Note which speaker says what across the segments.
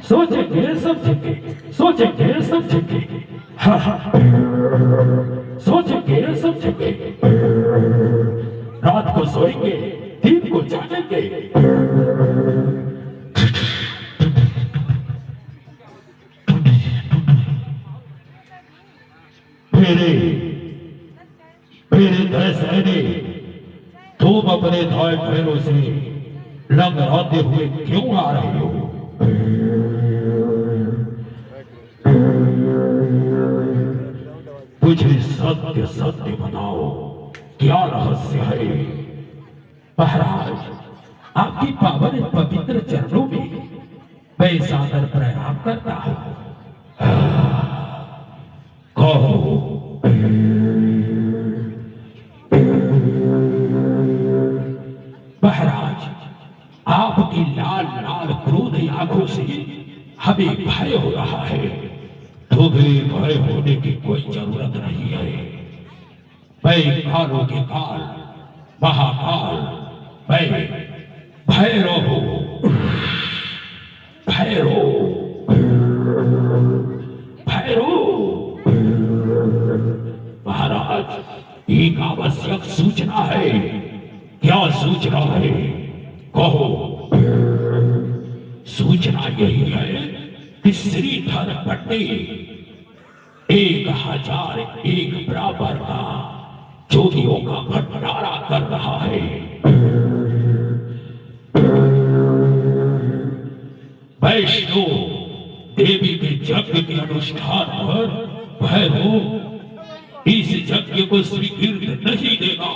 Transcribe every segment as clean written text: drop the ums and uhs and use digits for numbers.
Speaker 1: सोचेंगे समझेंगे, सोचेंगे समझेंगे, सोचेंगे समझेंगे, रात को सोएंगे, दिन को जागेंगे। मेरे मेरे दहशहरे, तुम अपने धाय पैरों से लंगड़ाते हुए क्यों आ रहे हो? मुझे सत्य सत्य बताओ, क्या रहस्य है? महाराज, आपकी पावन पवित्र चरणों में मैं सादर प्रणाम करता हूं। कहो। महाराज, आपकी लाल लाल क्रोध आंखों से हमें भय हो रहा है। तुम्हें भय होने की कोई जरूरत नहीं है। मैं कालों के काल महाकाल, मैं भैरव हूं। भैरव, भैरव। महाराज, एक आवश्यक सूचना है। क्या सूचना है? कहो। सूचना यही है कि श्रीधर पंडित 1001 बराबर का जोगियों का भंडारा कर रहा है। वैष्णो देवी के यज्ञ के अनुष्ठान पर भैरव इस यज्ञ को स्वीकृत नहीं देगा।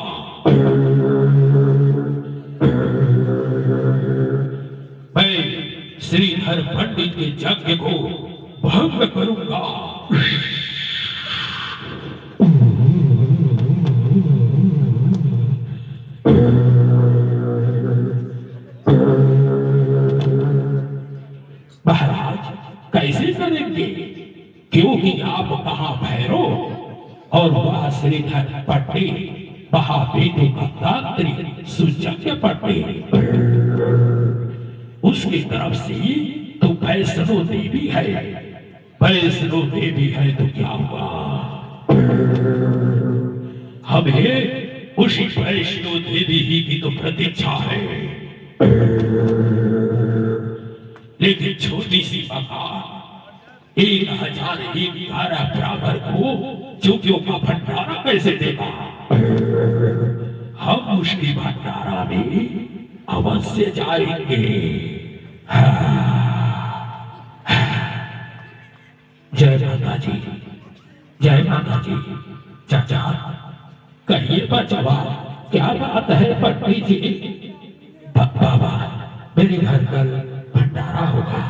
Speaker 1: मैं श्रीधर पंडित के यज्ञ को भंग करूंगा। महाराज, कैसे करेंगे? क्योंकि आप महाभैरव और वह श्रीधर पंडित महावेदों का तांत्रिक सुजज्ञ पंडित। उसकी तरफ से तो वैष्णो देवी है। वैष्णो देवी है तो क्या हुआ? हमें उसी वैष्णो देवी ही की तो प्रतीक्षा है। लेकिन छोटी सी मकान 1011 बराबर को जोगियों का भंडारा कैसे देगा? हम उसकी भंडारा में अवश्य जाएंगे। जय माता जी, जय माता जी। चाचा, कहिए बचवा, क्या बात है पंडित जी? बाबा, मेरे घर कल भंडारा होगा,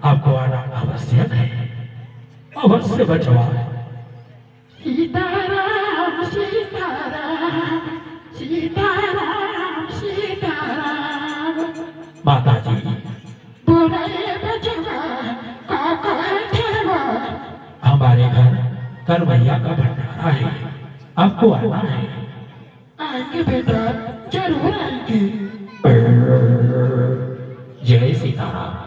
Speaker 1: आपको आना आवश्यक है। अवश्य बचवा।
Speaker 2: सीताराम सीताराम सीताराम सीताराम।
Speaker 1: माता जी,
Speaker 2: बोले बचवा, काका ठेवा।
Speaker 1: हमारे घर कल भैया का भंडारा है, आपको आना है।
Speaker 2: आएंगे बेटा, जरूर आएंगे।
Speaker 1: जय सीताराम।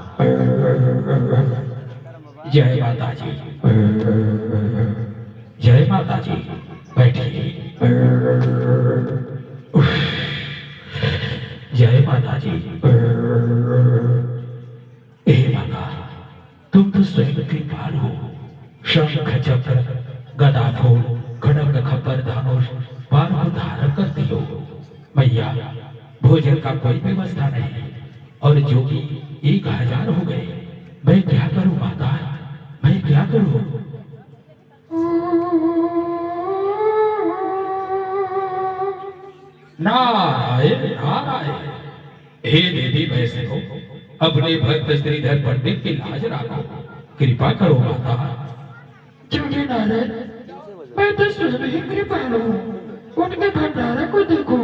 Speaker 1: जय माता जी, जय माता जी। बैठिए। जय माता जी। हे माता, तुम तो स्वयं कृपाल हो। शंख चक्र गदा फूल खड़ग खपर धनुष बाण को धारण करती हो। मैया, भोजन का कोई व्यवस्था नहीं और जोगी 1000 हो गए। मैं क्या करूं माता, मैं क्या करूं? नारायण नारायण। हे देवी वैष्णो, अपने भक्त श्रीधर पंडित की लाज रखो, कृपा करो माता।
Speaker 2: जोगी नारायण, मैं तो स्वयं ही कृपालु हूँ। उनके भंडारे को देखो।